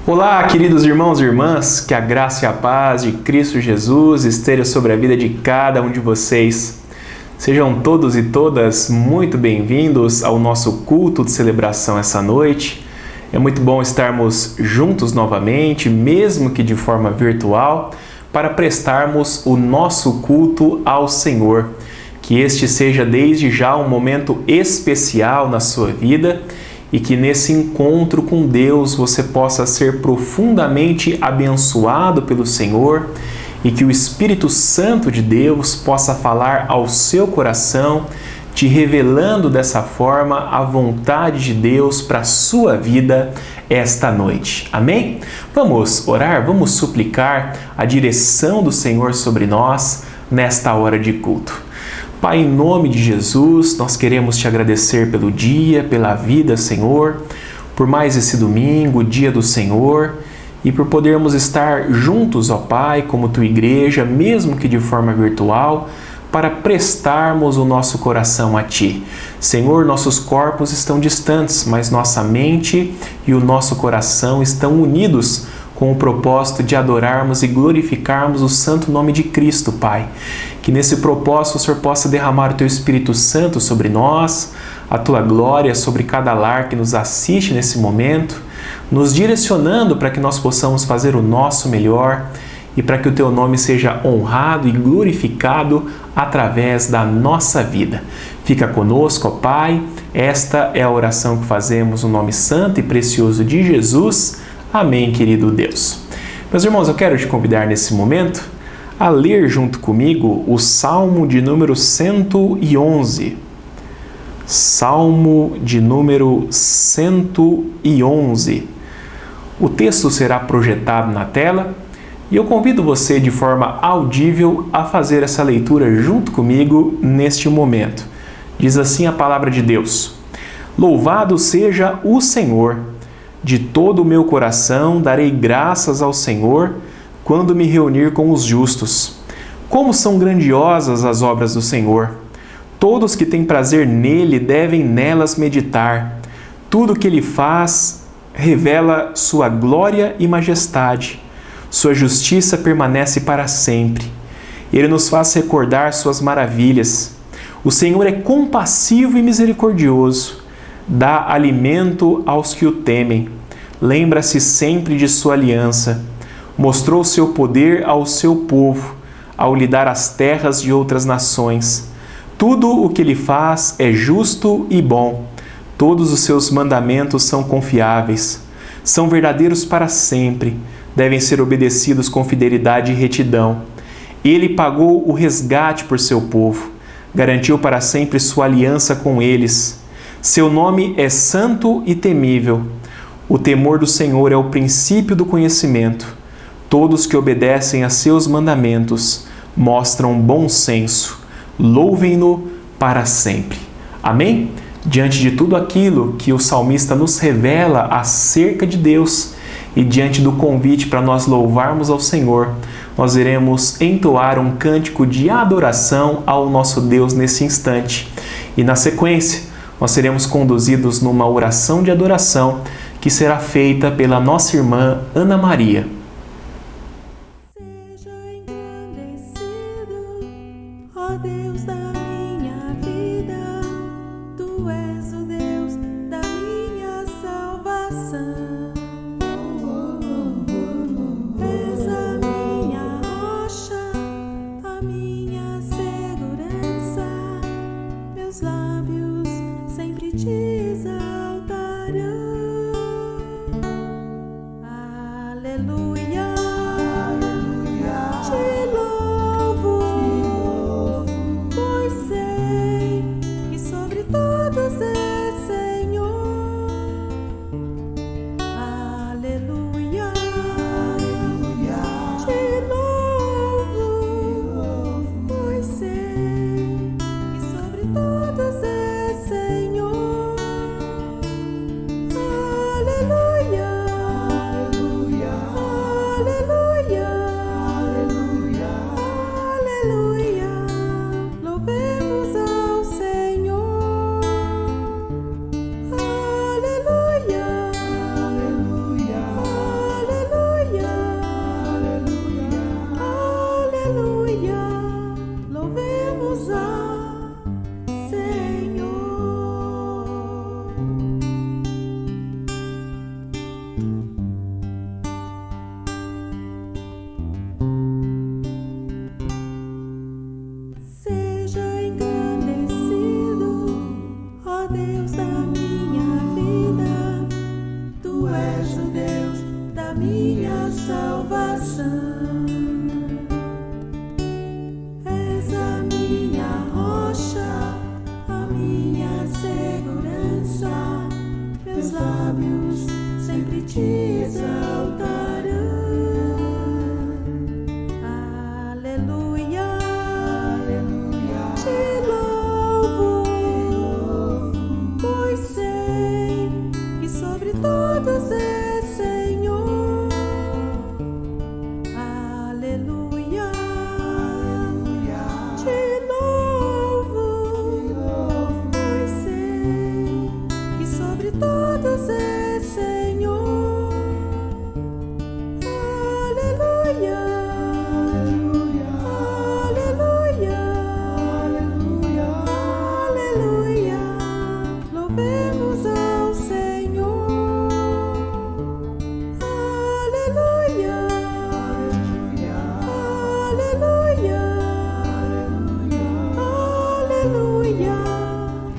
Olá, queridos irmãos e irmãs, que a graça e a paz de Cristo Jesus esteja sobre a vida de cada um de vocês. Sejam todos e todas muito bem-vindos ao nosso culto de celebração essa noite. É muito bom estarmos juntos novamente, mesmo que de forma virtual, para prestarmos o nosso culto ao Senhor. Que este seja desde já um momento especial na sua vida e que nesse encontro com Deus você possa ser profundamente abençoado pelo Senhor e que o Espírito Santo de Deus possa falar ao seu coração, te revelando dessa forma a vontade de Deus para a sua vida esta noite. Amém? Vamos orar, vamos suplicar a direção do Senhor sobre nós nesta hora de culto. Pai, em nome de Jesus, nós queremos te agradecer pelo dia, pela vida, Senhor, por mais esse domingo, dia do Senhor, e por podermos estar juntos, ó Pai, como tua igreja, mesmo que de forma virtual, para prestarmos o nosso coração a Ti. Senhor, nossos corpos estão distantes, mas nossa mente e o nosso coração estão unidos com o propósito de adorarmos e glorificarmos o santo nome de Cristo, Pai. Que nesse propósito o Senhor possa derramar o Teu Espírito Santo sobre nós, a Tua glória sobre cada lar que nos assiste nesse momento, nos direcionando para que nós possamos fazer o nosso melhor e para que o Teu nome seja honrado e glorificado através da nossa vida. Fica conosco, ó Pai. Esta é a oração que fazemos no nome santo e precioso de Jesus. Amém, querido Deus. Meus irmãos, eu quero te convidar nesse momento a ler junto comigo o Salmo de número 111. Salmo de número 111. O texto será projetado na tela e eu convido você de forma audível a fazer essa leitura junto comigo neste momento. Diz assim a palavra de Deus: Louvado seja o Senhor. De todo o meu coração darei graças ao Senhor quando me reunir com os justos. Como são grandiosas as obras do Senhor! Todos que têm prazer nele devem nelas meditar. Tudo que ele faz revela sua glória e majestade. Sua justiça permanece para sempre. Ele nos faz recordar suas maravilhas. O Senhor é compassivo e misericordioso. Dá alimento aos que o temem. Lembra-se sempre de sua aliança. Mostrou seu poder ao seu povo, ao lhe dar as terras de outras nações. Tudo o que ele faz é justo e bom. Todos os seus mandamentos são confiáveis. São verdadeiros para sempre. Devem ser obedecidos com fidelidade e retidão. Ele pagou o resgate por seu povo. Garantiu para sempre sua aliança com eles. Seu nome é santo e temível. O temor do Senhor é o princípio do conhecimento. Todos que obedecem a seus mandamentos mostram bom senso. Louvem-no para sempre. Amém? Diante de tudo aquilo que o salmista nos revela acerca de Deus e diante do convite para nós louvarmos ao Senhor, nós iremos entoar um cântico de adoração ao nosso Deus nesse instante. E na sequência, nós seremos conduzidos numa oração de adoração que será feita pela nossa irmã Ana Maria. Seja engrandecido, ó Deus da minha vida, Tu és o Deus da minha salvação. És a minha rocha, a minha segurança, meus lábios sempre te exaltarão. Aleluia, te louvo, pois sei que sobre todos aleluia. Te louvo, pois sei que sobre todos é Senhor. Aleluia. Te louvo, pois sei que sobre todos é Senhor. Aleluia. Aleluia. Aleluia. Louvemos ao Senhor. Aleluia. Aleluia. Aleluia.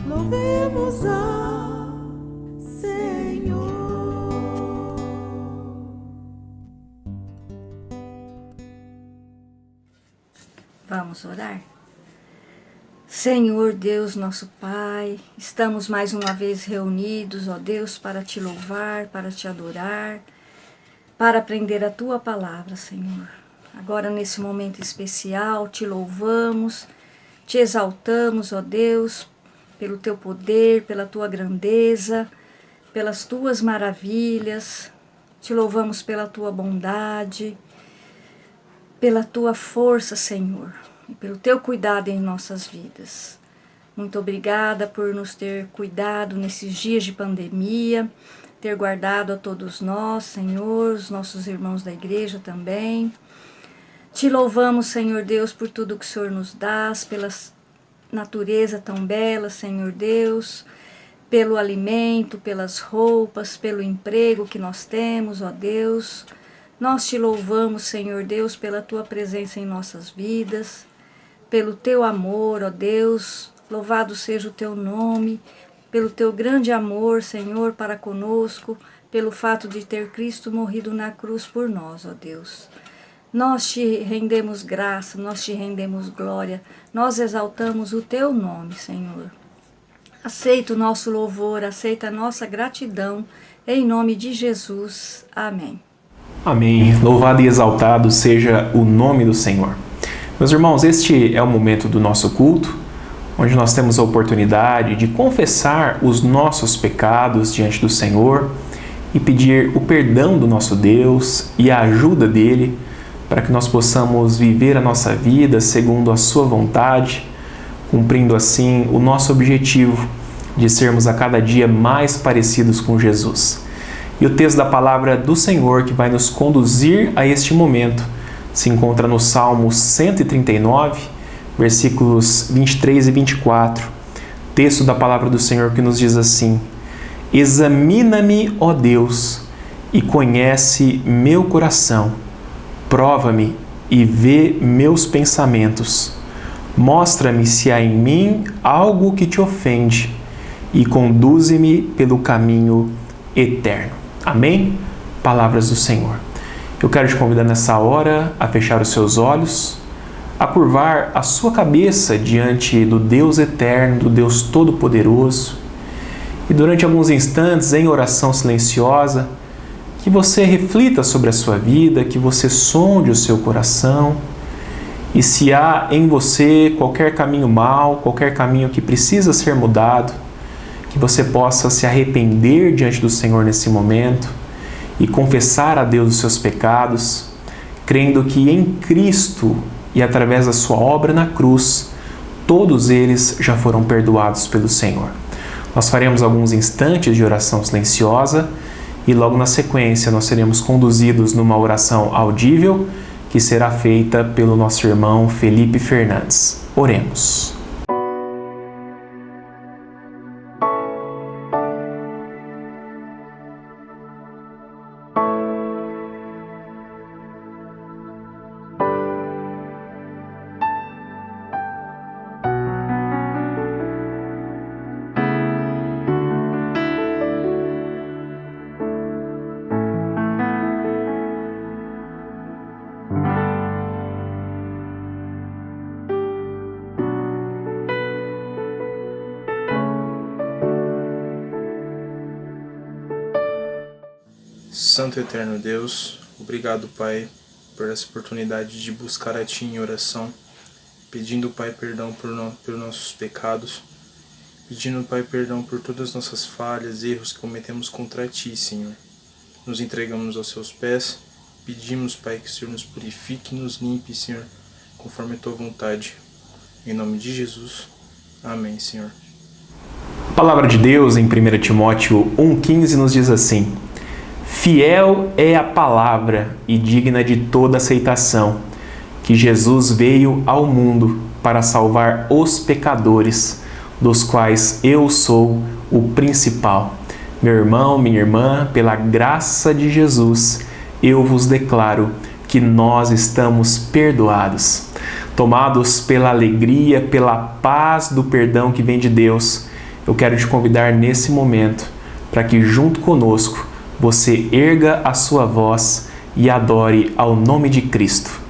Louvemos ao Senhor. Vamos orar? Senhor Deus, nosso Pai, estamos mais uma vez reunidos, ó Deus, para te louvar, para te adorar, para aprender a tua palavra, Senhor. Agora, nesse momento especial, te louvamos, te exaltamos, ó Deus, pelo teu poder, pela tua grandeza, pelas tuas maravilhas. Te louvamos pela tua bondade, pela tua força, Senhor, e pelo teu cuidado em nossas vidas. Muito obrigada por nos ter cuidado nesses dias de pandemia, ter guardado a todos nós, Senhor, os nossos irmãos da igreja também. Te louvamos, Senhor Deus, por tudo que o Senhor nos dá, pela natureza tão bela, Senhor Deus, pelo alimento, pelas roupas, pelo emprego que nós temos, ó Deus. Nós te louvamos, Senhor Deus, pela tua presença em nossas vidas, pelo teu amor, ó Deus. Louvado seja o teu nome, pelo teu grande amor, Senhor, para conosco, pelo fato de ter Cristo morrido na cruz por nós, ó Deus. Nós te rendemos graça, nós te rendemos glória, nós exaltamos o teu nome, Senhor. Aceita o nosso louvor, aceita a nossa gratidão, em nome de Jesus. Amém. Amém. Louvado e exaltado seja o nome do Senhor. Meus irmãos, este é o momento do nosso culto, onde nós temos a oportunidade de confessar os nossos pecados diante do Senhor e pedir o perdão do nosso Deus e a ajuda dele para que nós possamos viver a nossa vida segundo a sua vontade, cumprindo assim o nosso objetivo de sermos a cada dia mais parecidos com Jesus. E o texto da palavra do Senhor que vai nos conduzir a este momento se encontra no Salmo 139, versículos 23 e 24. Texto da palavra do Senhor que nos diz assim: Examina-me, ó Deus, e conhece meu coração. Prova-me e vê meus pensamentos. Mostra-me se há em mim algo que te ofende e conduze-me pelo caminho eterno. Amém? Palavras do Senhor. Eu quero te convidar nessa hora a fechar os seus olhos, a curvar a sua cabeça diante do Deus eterno, do Deus todo-poderoso, e durante alguns instantes, em oração silenciosa, que você reflita sobre a sua vida, que você sonde o seu coração, e se há em você qualquer caminho mau, qualquer caminho que precisa ser mudado, que você possa se arrepender diante do Senhor nesse momento e confessar a Deus os seus pecados, crendo que em Cristo e através da sua obra na cruz, todos eles já foram perdoados pelo Senhor. Nós faremos alguns instantes de oração silenciosa e logo na sequência nós seremos conduzidos numa oração audível que será feita pelo nosso irmão Felipe Fernandes. Oremos. Santo e eterno Deus, obrigado, Pai, por essa oportunidade de buscar a Ti em oração, pedindo, Pai, perdão pelos nossos pecados, pedindo, Pai, perdão por todas as nossas falhas, erros que cometemos contra Ti, Senhor. Nos entregamos aos Seus pés, pedimos, Pai, que o Senhor nos purifique e nos limpe, Senhor, conforme a Tua vontade. Em nome de Jesus. Amém, Senhor. A palavra de Deus em 1 Timóteo 1,15 nos diz assim: fiel é a palavra e digna de toda aceitação, que Jesus veio ao mundo para salvar os pecadores, dos quais eu sou o principal. Meu irmão, minha irmã, pela graça de Jesus, eu vos declaro que nós estamos perdoados. Tomados pela alegria, pela paz do perdão que vem de Deus, eu quero te convidar nesse momento para que junto conosco você erga a sua voz e adore ao nome de Cristo.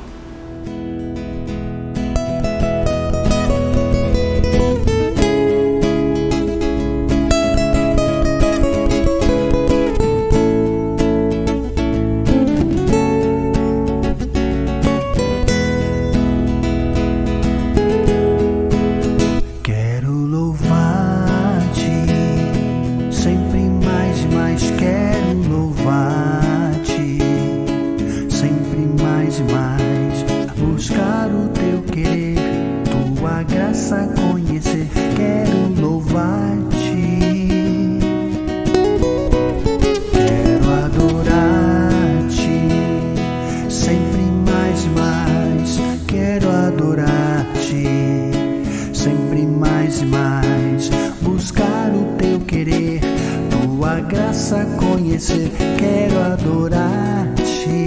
Conhecer, quero adorar-te.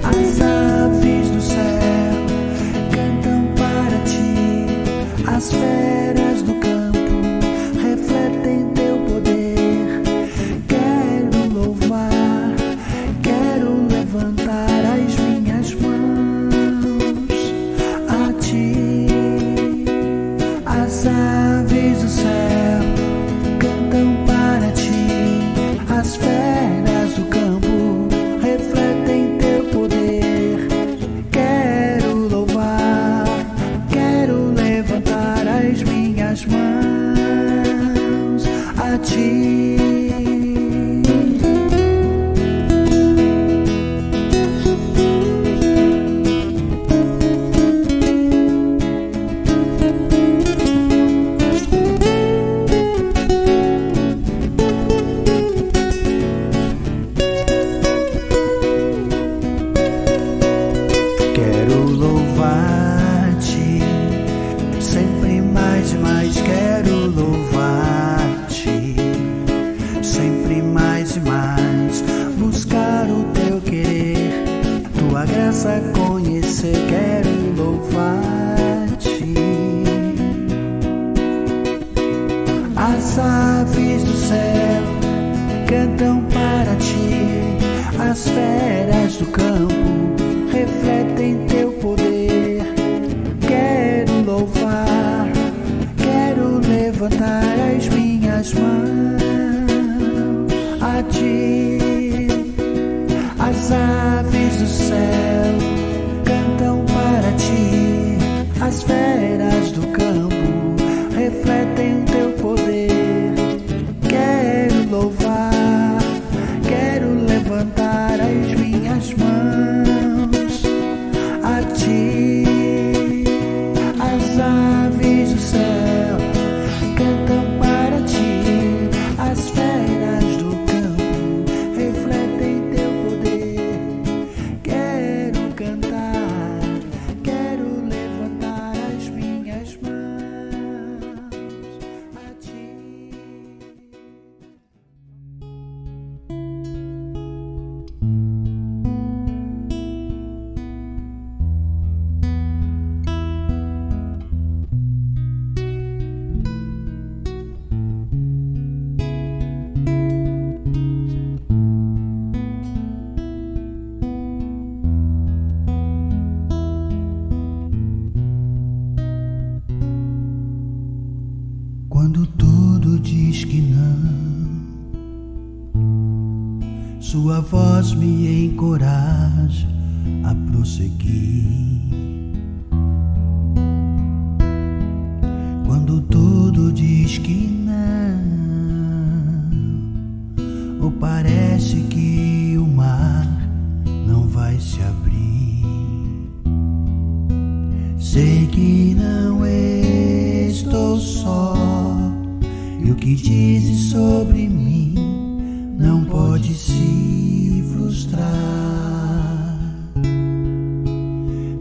As aves do céu cantam para ti, as feras do campo refletem teu poder. Quero louvar, quero levantar as minhas mãos a ti. As aves do céu as feras do campo refletem teu poder. Quero louvar, quero levantar as minhas mãos a ti. Conhecer, quero louvar-te. As aves do céu cantam para ti, as feras do campo refletem teu poder. Quero louvar, quero levantar as minhas mãos a ti. As aves do céu cantam para ti, as feras do campo refletem teu poder. Quero louvar, quero levantar as minhas mãos Sua voz me encoraja a prosseguir. Quando tudo diz que não, ou parece que o mar não vai se abrir, sei que não estou só, e o que dizes sobre mim não pode se frustrar.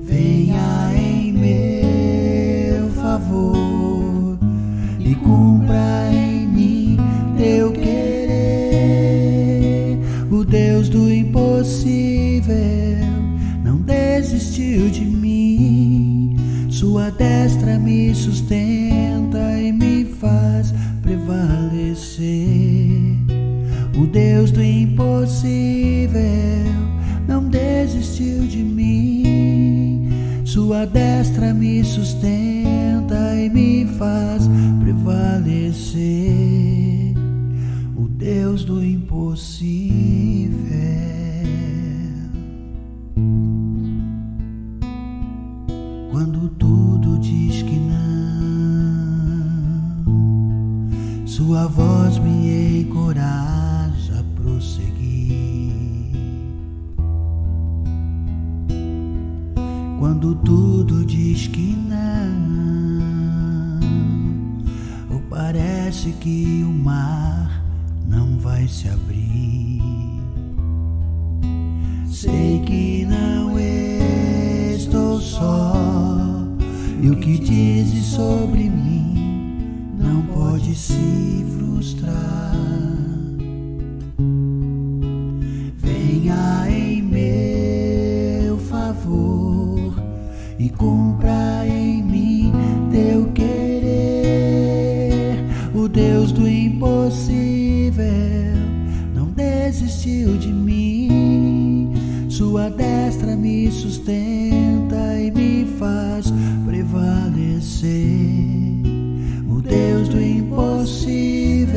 Venha em meu favor e cumpra em mim teu querer. O Deus do impossível não desistiu de mim. Sua destra me sustenta e me faz prevalecer. O Deus do impossível não desistiu de mim. Sua destra me sustenta e me faz prevalecer. O Deus do impossível. Quando tudo diz que não, sua voz me encoraja a prosseguir. Quando tudo diz que não, ou parece que o mar não vai se abrir, sei que não estou só, e o que dizes sobre mim não pode se frustrar. Venha em meu favor e cumpra em mim teu querer. O Deus do impossível não desistiu de mim. Sua destra me sustenta e me faz prevalecer. O Deus do impossível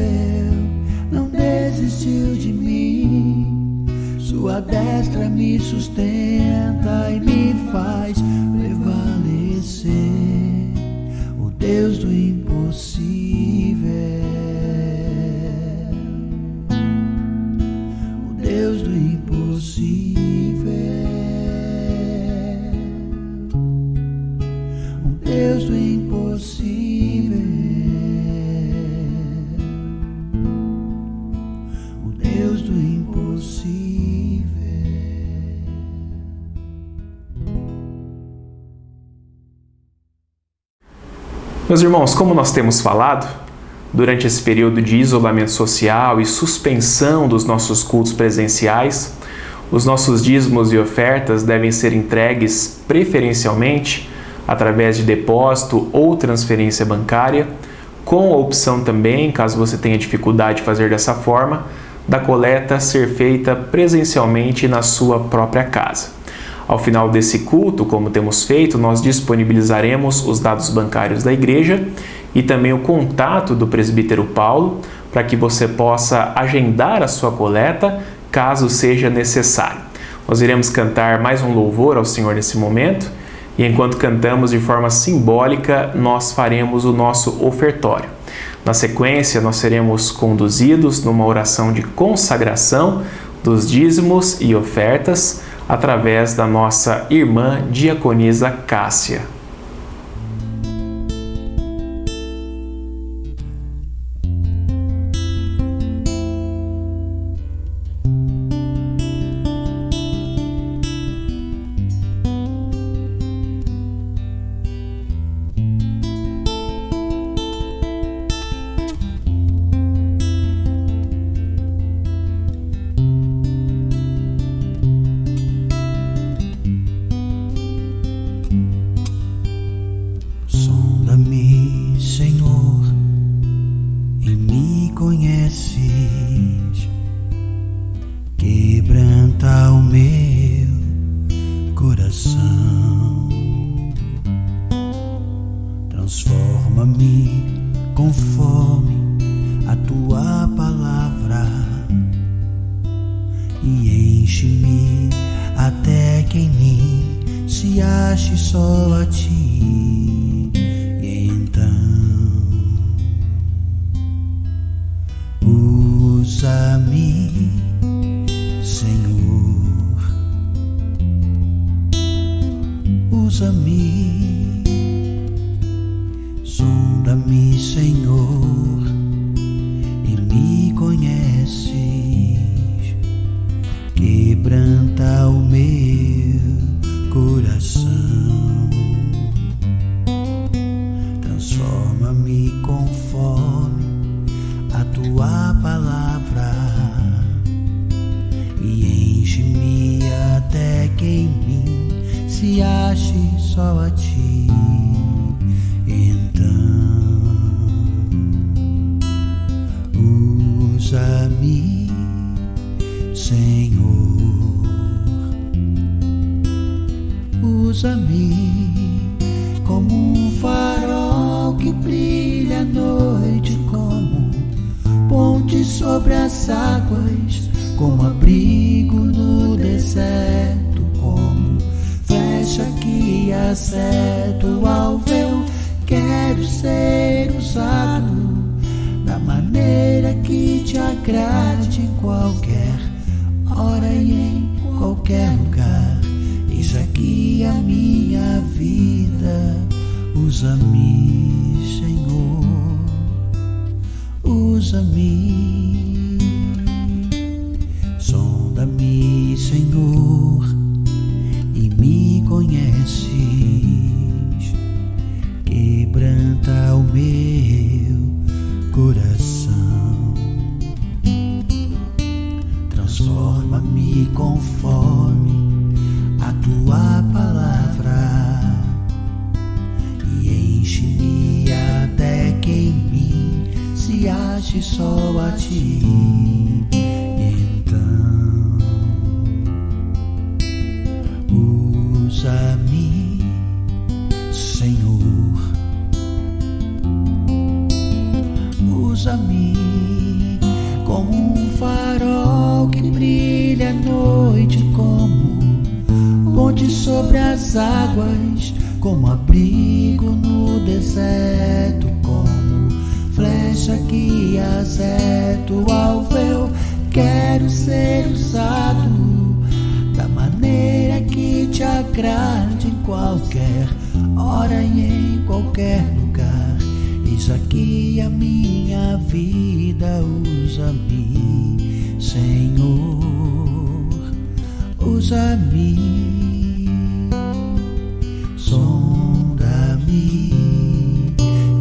não desistiu de mim. Sua destra me sustenta e me faz prevalecer. O Deus do impossível. O Deus do impossível. O Deus do impossível. O Deus do impossível. Meus irmãos, como nós temos falado, durante esse período de isolamento social e suspensão dos nossos cultos presenciais, os nossos dízimos e ofertas devem ser entregues preferencialmente através de depósito ou transferência bancária, com a opção também, caso você tenha dificuldade de fazer dessa forma, da coleta ser feita presencialmente na sua própria casa. Ao final desse culto, como temos feito, nós disponibilizaremos os dados bancários da igreja e também o contato do presbítero Paulo para que você possa agendar a sua coleta caso seja necessário. Nós iremos cantar mais um louvor ao Senhor nesse momento e enquanto cantamos de forma simbólica, nós faremos o nosso ofertório. Na sequência, nós seremos conduzidos numa oração de consagração dos dízimos e ofertas através da nossa irmã diaconisa Cássia. Transforma-me conforme a tua palavra e se ache só a ti. E então usa-me, Senhor, usa-me, sonda-me, Senhor, e me conheces, quebranta o meu coração, transforma-me conforme a tua palavra e enche-me até que em mim se ache só a ti. Então usa-me, Senhor, usa-me como um farol que brilha à noite, como ponte sobre as águas, como abrigo no deserto, como flecha que acerta o alvo. Eu quero ser usado da maneira que te agrade, em qualquer hora e em qualquer lugar. Eis aqui a minha vida, usa-me, Senhor, usa-me, sonda-me, Senhor, e me conheces, quebranta o meu coração, transforma-me conforme a tua palavra e enche-me até que em mim se ache só a ti. Então usa-me, Senhor, usa-me como um farol que brilha à noite, como ponte sobre as águas, como abrigo no deserto, como flecha que acerta o alvo. Eu quero ser usado da maneira que te agrade, em qualquer hora e em qualquer lugar. Eis aqui a minha vida, usa-me, Senhor, usa-me, sonda-me,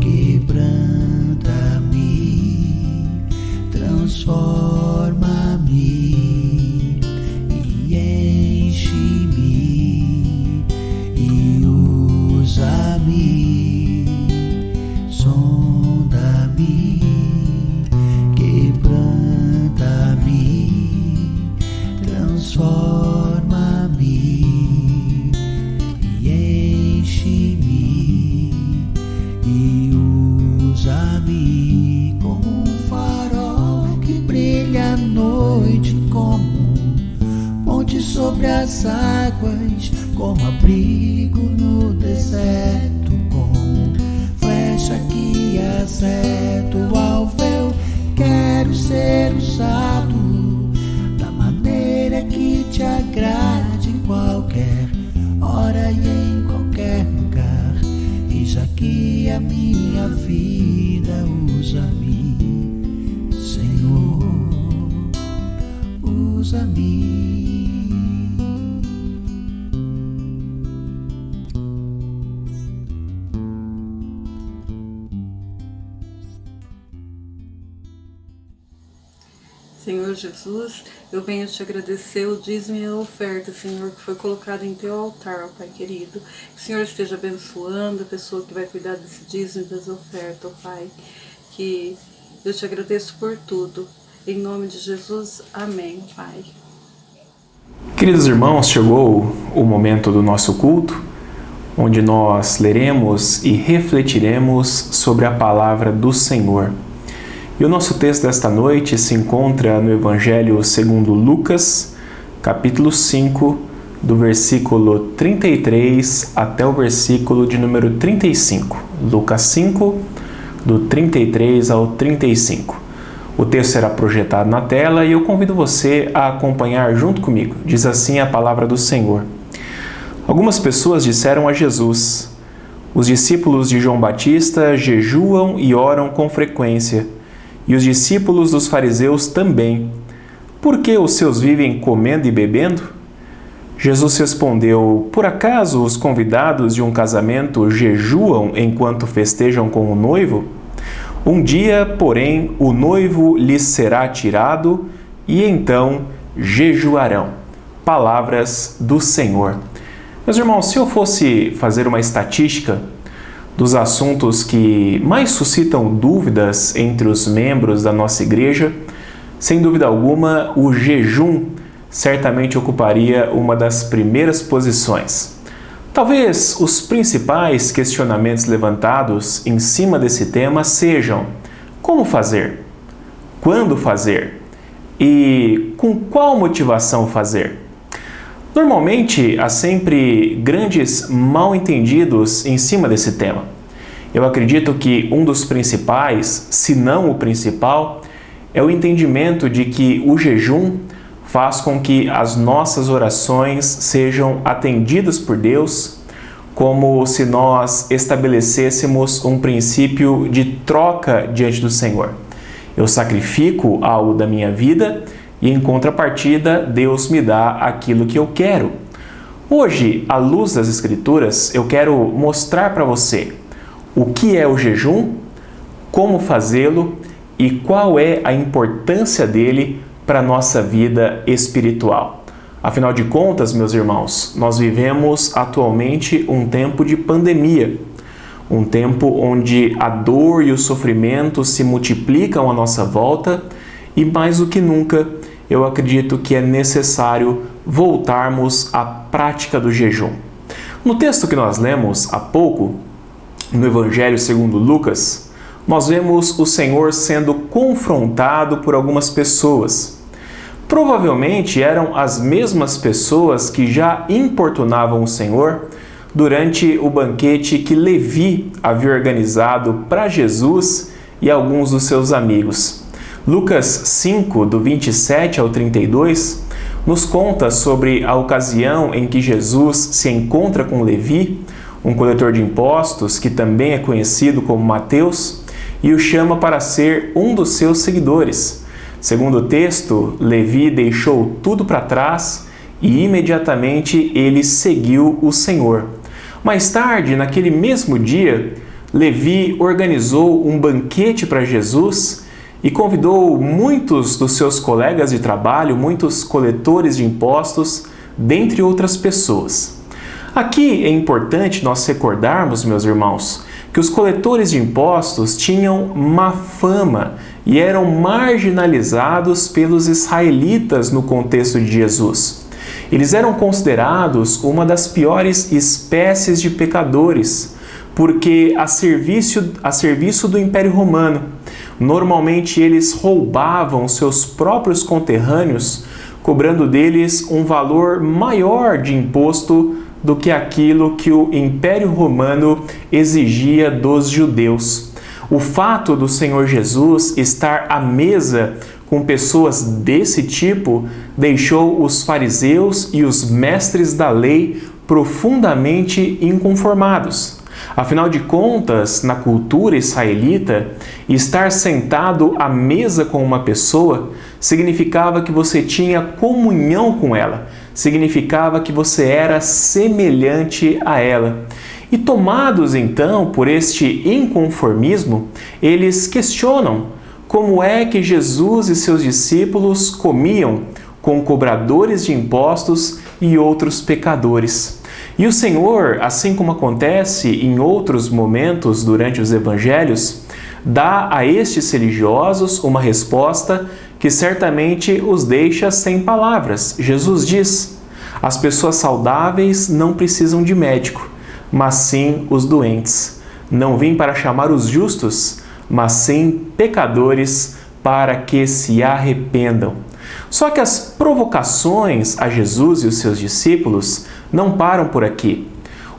quebranta-me, transforma-me e enche-me e usa-me, sonda-me, quebranta-me, transforma-me e enche-me e usa-me como um farol que brilha à noite, como ponte sobre as águas, como abrigo no deserto, como flecha que acerta o alvo. Eu quero ser usado da maneira que te agrade, em qualquer hora e em qualquer lugar. Eis aqui a minha vida, usa-me, Senhor, usa-me. Senhor Jesus, eu venho te agradecer o dízimo e a oferta, Senhor, que foi colocado em teu altar, ó Pai querido. Que o Senhor esteja abençoando a pessoa que vai cuidar desse dízimo e das ofertas, ó Pai. Que eu te agradeço por tudo. Em nome de Jesus, amém, Pai. Queridos irmãos, chegou o momento do nosso culto, onde nós leremos e refletiremos sobre a palavra do Senhor. E o nosso texto desta noite se encontra no Evangelho segundo Lucas, capítulo 5, do versículo 33 até o versículo de número 35. Lucas 5, do 33 ao 35. O texto será projetado na tela e eu convido você a acompanhar junto comigo. Diz assim a palavra do Senhor. Algumas pessoas disseram a Jesus: os discípulos de João Batista jejuam e oram com frequência, e os discípulos dos fariseus também. Por que os seus vivem comendo e bebendo? Jesus respondeu: por acaso os convidados de um casamento jejuam enquanto festejam com o noivo? Um dia, porém, o noivo lhes será tirado e então jejuarão. Palavras do Senhor. Meus irmãos, se eu fosse fazer uma estatística dos assuntos que mais suscitam dúvidas entre os membros da nossa igreja, sem dúvida alguma, o jejum certamente ocuparia uma das primeiras posições. Talvez os principais questionamentos levantados em cima desse tema sejam: como fazer? Quando fazer? E com qual motivação fazer? Normalmente, há sempre grandes mal-entendidos em cima desse tema. Eu acredito que um dos principais, se não o principal, é o entendimento de que o jejum faz com que as nossas orações sejam atendidas por Deus, como se nós estabelecêssemos um princípio de troca diante do Senhor. Eu sacrifico algo da minha vida e, em contrapartida, Deus me dá aquilo que eu quero. Hoje, à luz das Escrituras, eu quero mostrar para você o que é o jejum, como fazê-lo e qual é a importância dele para a nossa vida espiritual. Afinal de contas, meus irmãos, nós vivemos atualmente um tempo de pandemia, um tempo onde a dor e o sofrimento se multiplicam à nossa volta e, mais do que nunca, eu acredito que é necessário voltarmos à prática do jejum. No texto que nós lemos há pouco, no Evangelho segundo Lucas, nós vemos o Senhor sendo confrontado por algumas pessoas. Provavelmente eram as mesmas pessoas que já importunavam o Senhor durante o banquete que Levi havia organizado para Jesus e alguns dos seus amigos. Lucas 5, do 27 ao 32, nos conta sobre a ocasião em que Jesus se encontra com Levi, um coletor de impostos que também é conhecido como Mateus, e o chama para ser um dos seus seguidores. Segundo o texto, Levi deixou tudo para trás e imediatamente ele seguiu o Senhor. Mais tarde, naquele mesmo dia, Levi organizou um banquete para Jesus e convidou muitos dos seus colegas de trabalho, muitos coletores de impostos, dentre outras pessoas. Aqui é importante nós recordarmos, meus irmãos, que os coletores de impostos tinham má fama e eram marginalizados pelos israelitas no contexto de Jesus. Eles eram considerados uma das piores espécies de pecadores, porque a serviço do Império Romano, normalmente eles roubavam seus próprios conterrâneos, cobrando deles um valor maior de imposto do que aquilo que o Império Romano exigia dos judeus. O fato do Senhor Jesus estar à mesa com pessoas desse tipo deixou os fariseus e os mestres da lei profundamente inconformados. Afinal de contas, na cultura israelita, estar sentado à mesa com uma pessoa significava que você tinha comunhão com ela, significava que você era semelhante a ela. E tomados então por este inconformismo, eles questionam como é que Jesus e seus discípulos comiam com cobradores de impostos e outros pecadores. E o Senhor, assim como acontece em outros momentos durante os evangelhos, dá a estes religiosos uma resposta que certamente os deixa sem palavras. Jesus diz: as pessoas saudáveis não precisam de médico, mas sim os doentes. Não vim para chamar os justos, mas sim pecadores para que se arrependam. Só que as provocações a Jesus e os seus discípulos não param por aqui.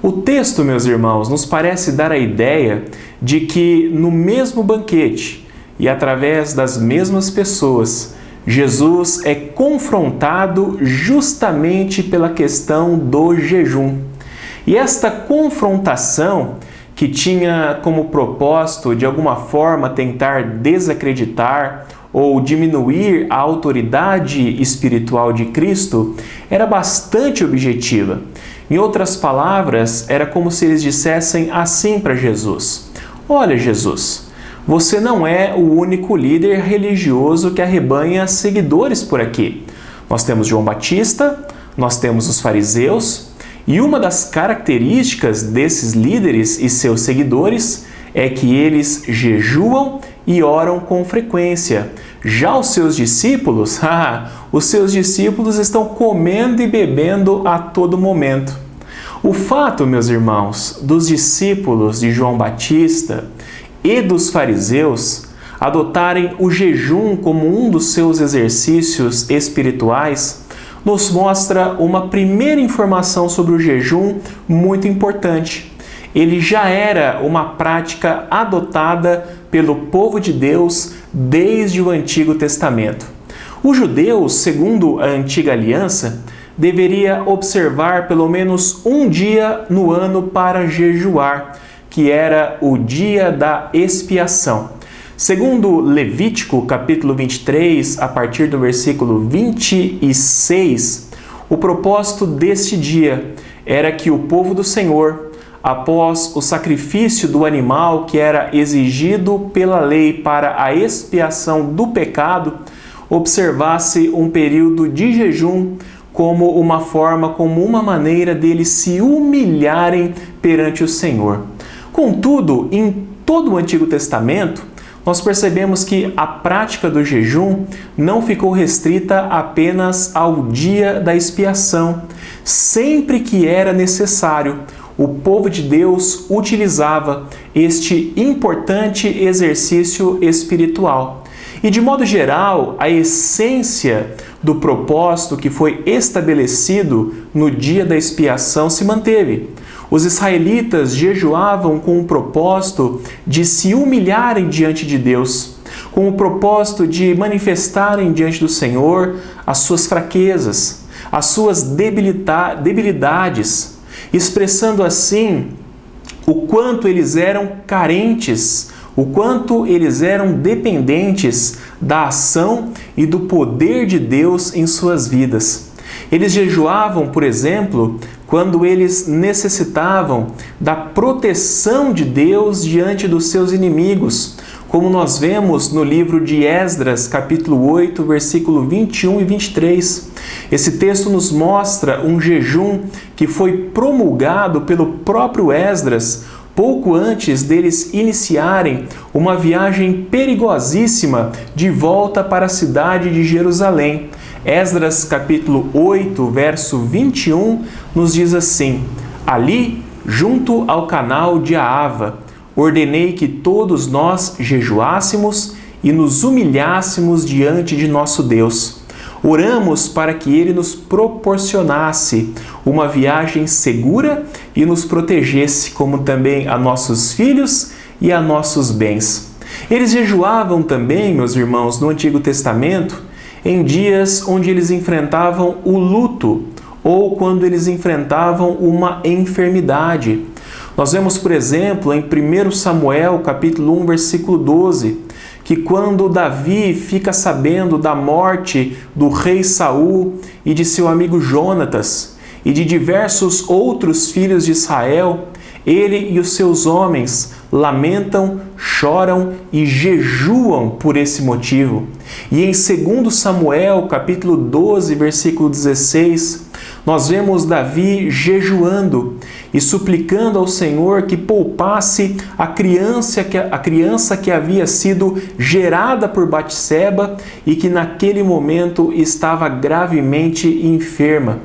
O texto, meus irmãos, nos parece dar a ideia de que no mesmo banquete e através das mesmas pessoas, Jesus é confrontado justamente pela questão do jejum. E esta confrontação, que tinha como propósito de alguma forma tentar desacreditar ou diminuir a autoridade espiritual de Cristo, era bastante objetiva. Em outras palavras, era como se eles dissessem assim para Jesus: olha, Jesus, você não é o único líder religioso que arrebanha seguidores por aqui. Nós temos João Batista, nós temos os fariseus, e uma das características desses líderes e seus seguidores é que eles jejuam e oram com frequência. Já os seus discípulos, os seus discípulos estão comendo e bebendo a todo momento. O fato, meus irmãos, dos discípulos de João Batista e dos fariseus adotarem o jejum como um dos seus exercícios espirituais nos mostra uma primeira informação sobre o jejum muito importante. Ele já era uma prática adotada pelo povo de Deus desde o Antigo Testamento. O judeu, segundo a Antiga Aliança, deveria observar pelo menos um dia no ano para jejuar, que era o dia da expiação. Segundo Levítico, capítulo 23, a partir do versículo 26, o propósito deste dia era que o povo do Senhor, após o sacrifício do animal que era exigido pela lei para a expiação do pecado, observasse um período de jejum como uma maneira deles se humilharem perante o Senhor. Contudo, em todo o Antigo Testamento, nós percebemos que a prática do jejum não ficou restrita apenas ao dia da expiação. Sempre que era necessário, o povo de Deus utilizava este importante exercício espiritual. E de modo geral, a essência do propósito que foi estabelecido no dia da expiação se manteve. Os israelitas jejuavam com o propósito de se humilharem diante de Deus, com o propósito de manifestarem diante do Senhor as suas fraquezas, as suas debilidades, expressando assim o quanto eles eram carentes, o quanto eles eram dependentes da ação e do poder de Deus em suas vidas. Eles jejuavam, por exemplo, quando eles necessitavam da proteção de Deus diante dos seus inimigos, como nós vemos no livro de Esdras, capítulo 8, versículo 21 e 23. Esse texto nos mostra um jejum que foi promulgado pelo próprio Esdras pouco antes deles iniciarem uma viagem perigosíssima de volta para a cidade de Jerusalém. Esdras capítulo 8, verso 21, nos diz assim: ali, junto ao canal de Ahava, ordenei que todos nós jejuássemos e nos humilhássemos diante de nosso Deus. Oramos para que Ele nos proporcionasse uma viagem segura e nos protegesse, como também a nossos filhos e a nossos bens. Eles jejuavam também, meus irmãos, no Antigo Testamento, em dias onde eles enfrentavam o luto ou quando eles enfrentavam uma enfermidade. Nós vemos, por exemplo, em 1 Samuel, capítulo 1, versículo 12, que quando Davi fica sabendo da morte do rei Saul e de seu amigo Jonatas e de diversos outros filhos de Israel, ele e os seus homens lamentam, choram e jejuam por esse motivo. E em 2 Samuel, capítulo 12, versículo 16, nós vemos Davi jejuando e suplicando ao Senhor que poupasse a criança que havia sido gerada por Batseba e que naquele momento estava gravemente enferma.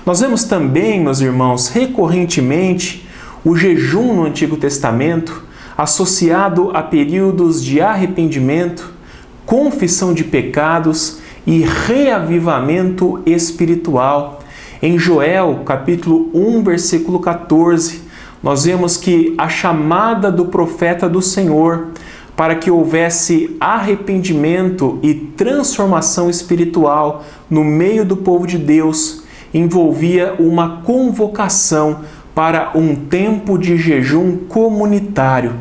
Nós vemos também, meus irmãos, recorrentemente o jejum no Antigo Testamento associado a períodos de arrependimento, confissão de pecados e reavivamento espiritual. Em Joel, capítulo 1, versículo 14, nós vemos que a chamada do profeta do Senhor para que houvesse arrependimento e transformação espiritual no meio do povo de Deus envolvia uma convocação para um tempo de jejum comunitário.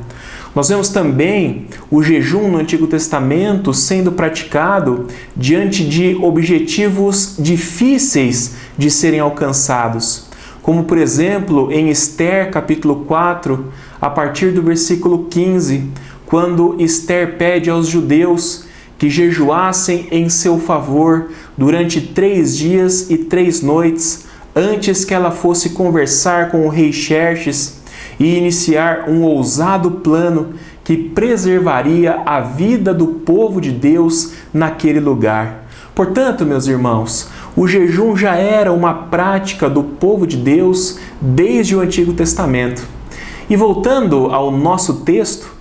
Nós vemos também o jejum no Antigo Testamento sendo praticado diante de objetivos difíceis de serem alcançados, como por exemplo em Esther capítulo 4, a partir do versículo 15, quando Esther pede aos judeus que jejuassem em seu favor durante 3 dias e 3 noites, antes que ela fosse conversar com o rei Xerxes e iniciar um ousado plano que preservaria a vida do povo de Deus naquele lugar. Portanto, meus irmãos, o jejum já era uma prática do povo de Deus desde o Antigo Testamento. E voltando ao nosso texto,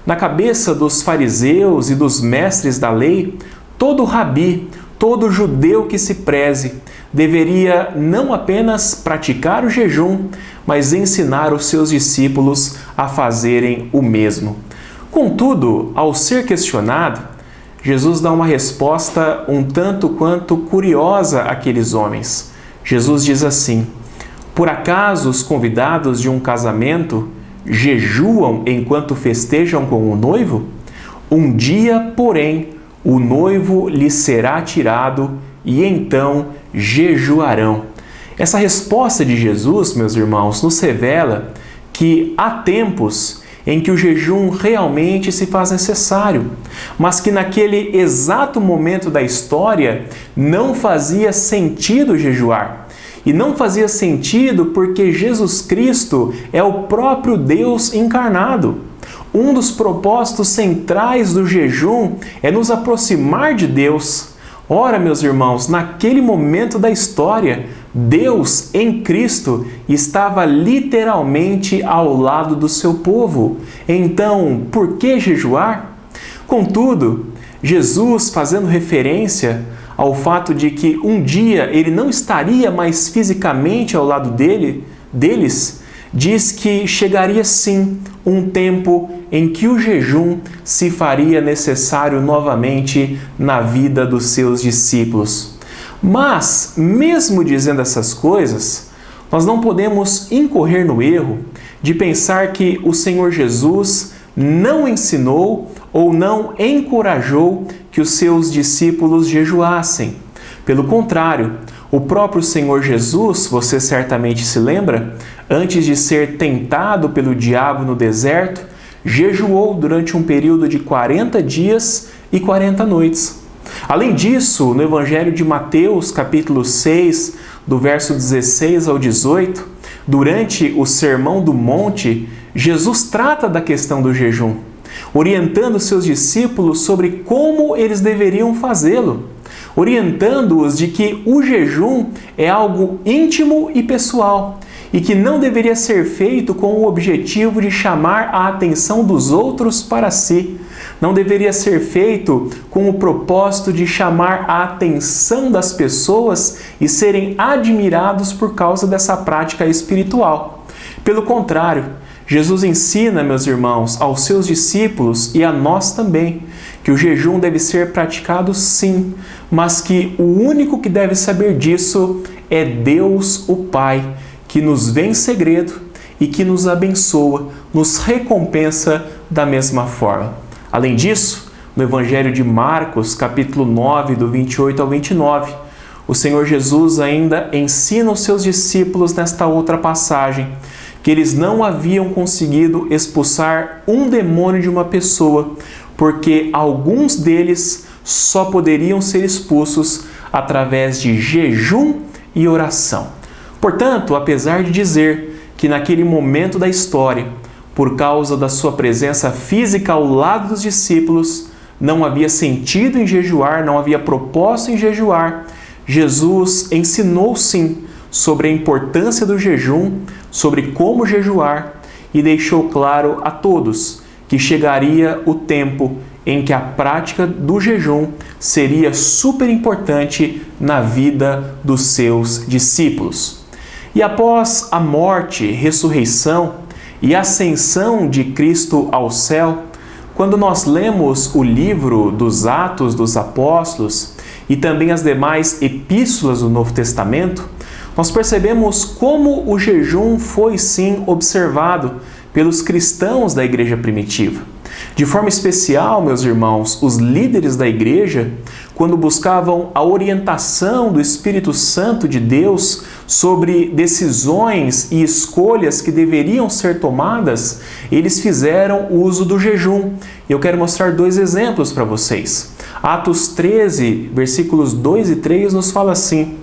na cabeça dos fariseus e dos mestres da lei, todo rabi, todo judeu que se preze, deveria não apenas praticar o jejum, mas ensinar os seus discípulos a fazerem o mesmo. Contudo, ao ser questionado, Jesus dá uma resposta um tanto quanto curiosa àqueles homens. Jesus diz assim: por acaso os convidados de um casamento jejuam enquanto festejam com o noivo? Um dia, porém, o noivo lhes será tirado e então jejuarão. Essa resposta de Jesus, meus irmãos, nos revela que há tempos em que o jejum realmente se faz necessário, mas que naquele exato momento da história não fazia sentido jejuar. E não fazia sentido porque Jesus Cristo é o próprio Deus encarnado. Um dos propósitos centrais do jejum é nos aproximar de Deus. Ora, meus irmãos, naquele momento da história, Deus em Cristo estava literalmente ao lado do seu povo. Então, por que jejuar? Contudo, Jesus, fazendo referência ao fato de que um dia ele não estaria mais fisicamente ao lado deles, diz que chegaria sim um tempo em que o jejum se faria necessário novamente na vida dos seus discípulos. Mas, mesmo dizendo essas coisas, nós não podemos incorrer no erro de pensar que o Senhor Jesus não ensinou ou não encorajou que os seus discípulos jejuassem. Pelo contrário, o próprio Senhor Jesus, você certamente se lembra, antes de ser tentado pelo diabo no deserto, jejuou durante um período de 40 dias e 40 noites. Além disso, no Evangelho de Mateus, capítulo 6, do verso 16 ao 18, durante o Sermão do Monte, Jesus trata da questão do jejum, orientando seus discípulos sobre como eles deveriam fazê-lo, orientando-os de que o jejum é algo íntimo e pessoal e que não deveria ser feito com o objetivo de chamar a atenção dos outros para si. Não deveria ser feito com o propósito de chamar a atenção das pessoas e serem admirados por causa dessa prática espiritual. Pelo contrário, Jesus ensina, meus irmãos, aos seus discípulos e a nós também, que o jejum deve ser praticado sim, mas que o único que deve saber disso é Deus, o Pai, que nos vê em segredo e que nos abençoa, nos recompensa da mesma forma. Além disso, no Evangelho de Marcos, capítulo 9, do 28 ao 29, o Senhor Jesus ainda ensina os seus discípulos nesta outra passagem que eles não haviam conseguido expulsar um demônio de uma pessoa, porque alguns deles só poderiam ser expulsos através de jejum e oração. Portanto, apesar de dizer que naquele momento da história, por causa da sua presença física ao lado dos discípulos, não havia sentido em jejuar, não havia propósito em jejuar, Jesus ensinou sim sobre a importância do jejum, sobre como jejuar e deixou claro a todos que chegaria o tempo em que a prática do jejum seria super importante na vida dos seus discípulos. E após a morte, ressurreição e ascensão de Cristo ao céu, quando nós lemos o livro dos Atos dos Apóstolos e também as demais epístolas do Novo Testamento, nós percebemos como o jejum foi sim observado pelos cristãos da igreja primitiva. De forma especial, meus irmãos, os líderes da igreja, quando buscavam a orientação do Espírito Santo de Deus sobre decisões e escolhas que deveriam ser tomadas, eles fizeram uso do jejum. Eu quero mostrar 2 exemplos para vocês. Atos 13, versículos 2 e 3 nos fala assim: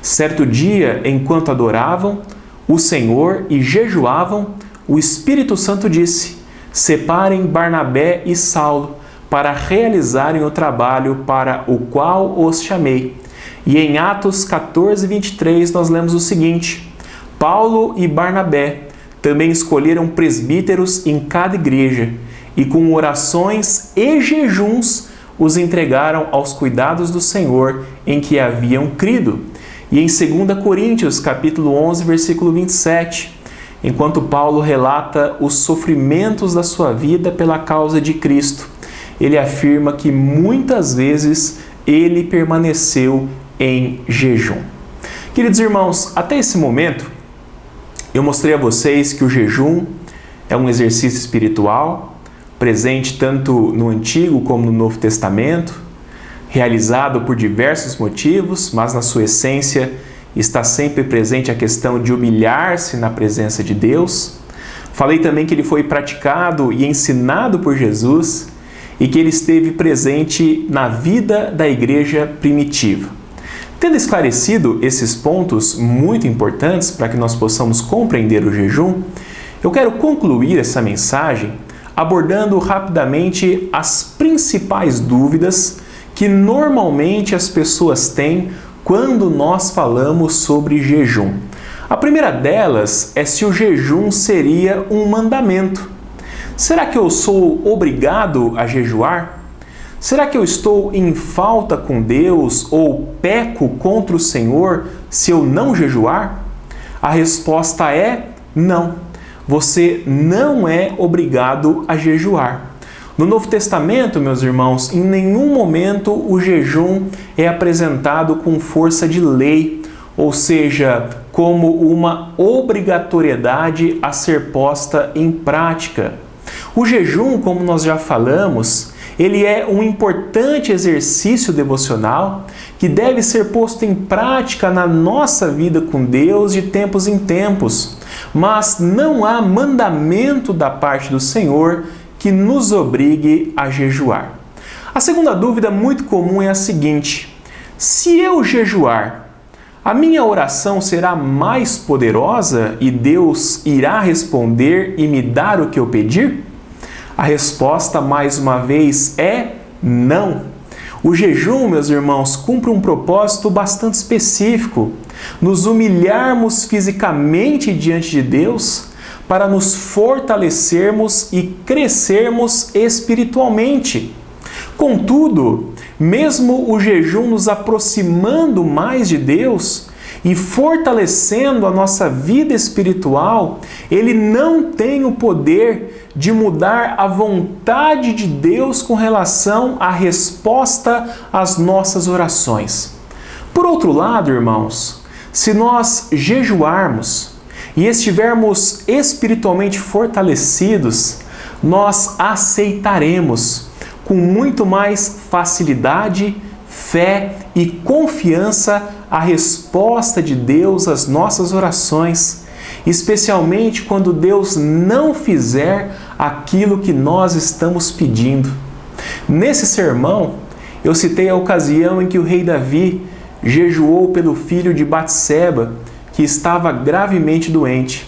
certo dia, enquanto adoravam o Senhor e jejuavam, o Espírito Santo disse: separem Barnabé e Saulo para realizarem o trabalho para o qual os chamei. E em Atos 14, 23 nós lemos o seguinte: Paulo e Barnabé também escolheram presbíteros em cada igreja e com orações e jejuns os entregaram aos cuidados do Senhor em que haviam crido. E em 2 Coríntios, capítulo 11, versículo 27, enquanto Paulo relata os sofrimentos da sua vida pela causa de Cristo, ele afirma que muitas vezes ele permaneceu em jejum. Queridos irmãos, até esse momento, eu mostrei a vocês que o jejum é um exercício espiritual, presente tanto no Antigo como no Novo Testamento, realizado por diversos motivos, mas na sua essência está sempre presente a questão de humilhar-se na presença de Deus. Falei também que ele foi praticado e ensinado por Jesus e que ele esteve presente na vida da igreja primitiva. Tendo esclarecido esses pontos muito importantes para que nós possamos compreender o jejum, eu quero concluir essa mensagem abordando rapidamente as principais dúvidas que normalmente as pessoas têm quando nós falamos sobre jejum. A primeira delas é se o jejum seria um mandamento. Será que eu sou obrigado a jejuar? Será que eu estou em falta com Deus ou peco contra o Senhor se eu não jejuar? A resposta é não. Você não é obrigado a jejuar. No Novo Testamento, meus irmãos, em nenhum momento o jejum é apresentado com força de lei, ou seja, como uma obrigatoriedade a ser posta em prática. O jejum, como nós já falamos, ele é um importante exercício devocional que deve ser posto em prática na nossa vida com Deus de tempos em tempos, mas não há mandamento da parte do Senhor que nos obrigue a jejuar. A segunda dúvida muito comum é a seguinte: se eu jejuar, a minha oração será mais poderosa e Deus irá responder e me dar o que eu pedir? A resposta, mais uma vez, é não. O jejum, meus irmãos, cumpre um propósito bastante específico: nos humilharmos fisicamente diante de Deus para nos fortalecermos e crescermos espiritualmente. Contudo, mesmo o jejum nos aproximando mais de Deus e fortalecendo a nossa vida espiritual, ele não tem o poder de mudar a vontade de Deus com relação à resposta às nossas orações. Por outro lado, irmãos, se nós jejuarmos e estivermos espiritualmente fortalecidos, nós aceitaremos com muito mais facilidade, fé e confiança a resposta de Deus às nossas orações, especialmente quando Deus não fizer aquilo que nós estamos pedindo. Nesse sermão, eu citei a ocasião em que o rei Davi jejuou pelo filho de Batseba, que estava gravemente doente.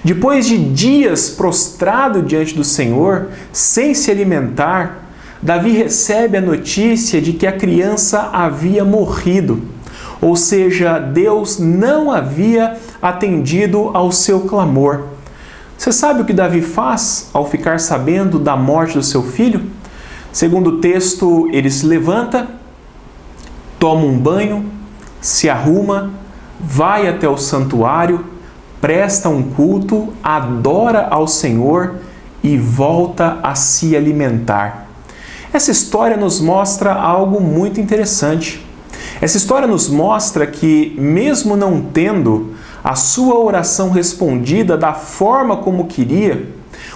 Depois de dias prostrado diante do Senhor, sem se alimentar, Davi recebe a notícia de que a criança havia morrido, ou seja, Deus não havia atendido ao seu clamor. Você sabe o que Davi faz ao ficar sabendo da morte do seu filho? Segundo o texto, ele se levanta, toma um banho, se arruma, vai até o santuário, presta um culto, adora ao Senhor e volta a se alimentar. Essa história nos mostra algo muito interessante. Essa história nos mostra que, mesmo não tendo a sua oração respondida da forma como queria,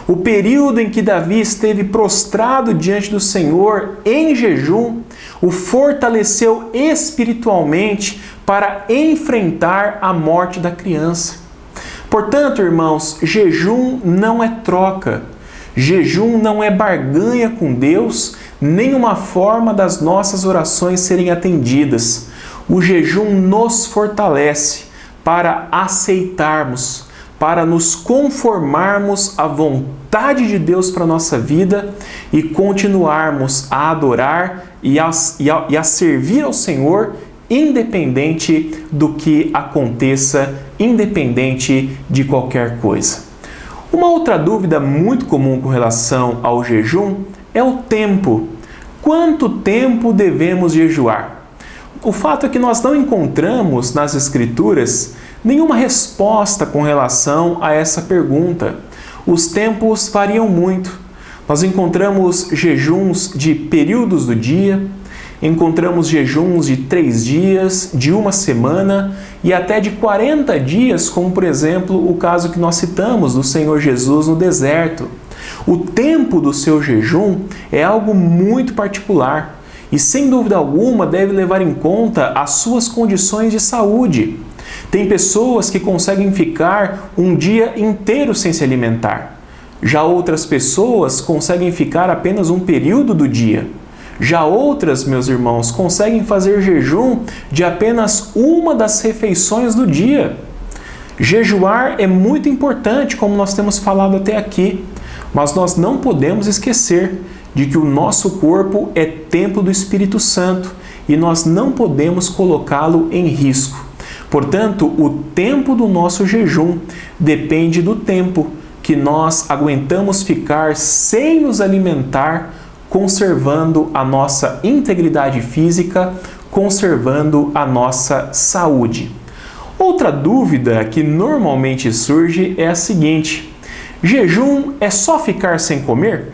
o período em que Davi esteve prostrado diante do Senhor em jejum, o fortaleceu espiritualmente para enfrentar a morte da criança. Portanto, irmãos, jejum não é troca. Jejum não é barganha com Deus, nem uma forma das nossas orações serem atendidas. O jejum nos fortalece para aceitarmos, para nos conformarmos à vontade de Deus para a nossa vida e continuarmos a adorar e a servir ao Senhor, independente do que aconteça, independente de qualquer coisa. Uma outra dúvida muito comum com relação ao jejum é o tempo. Quanto tempo devemos jejuar? O fato é que nós não encontramos nas Escrituras nenhuma resposta com relação a essa pergunta. Os tempos variam muito. Nós encontramos jejuns de períodos do dia, encontramos jejuns de 3 dias, de 1 semana e até de 40 dias, como por exemplo o caso que nós citamos do Senhor Jesus no deserto. O tempo do seu jejum é algo muito particular e, sem dúvida alguma, deve levar em conta as suas condições de saúde. Tem pessoas que conseguem ficar um dia inteiro sem se alimentar. Já outras pessoas conseguem ficar apenas um período do dia. Já outras, meus irmãos, conseguem fazer jejum de apenas uma das refeições do dia. Jejuar é muito importante, como nós temos falado até aqui, mas nós não podemos esquecer de que o nosso corpo é templo do Espírito Santo e nós não podemos colocá-lo em risco. Portanto, o tempo do nosso jejum depende do tempo que nós aguentamos ficar sem nos alimentar, conservando a nossa integridade física, conservando a nossa saúde. Outra dúvida que normalmente surge é a seguinte: jejum é só ficar sem comer?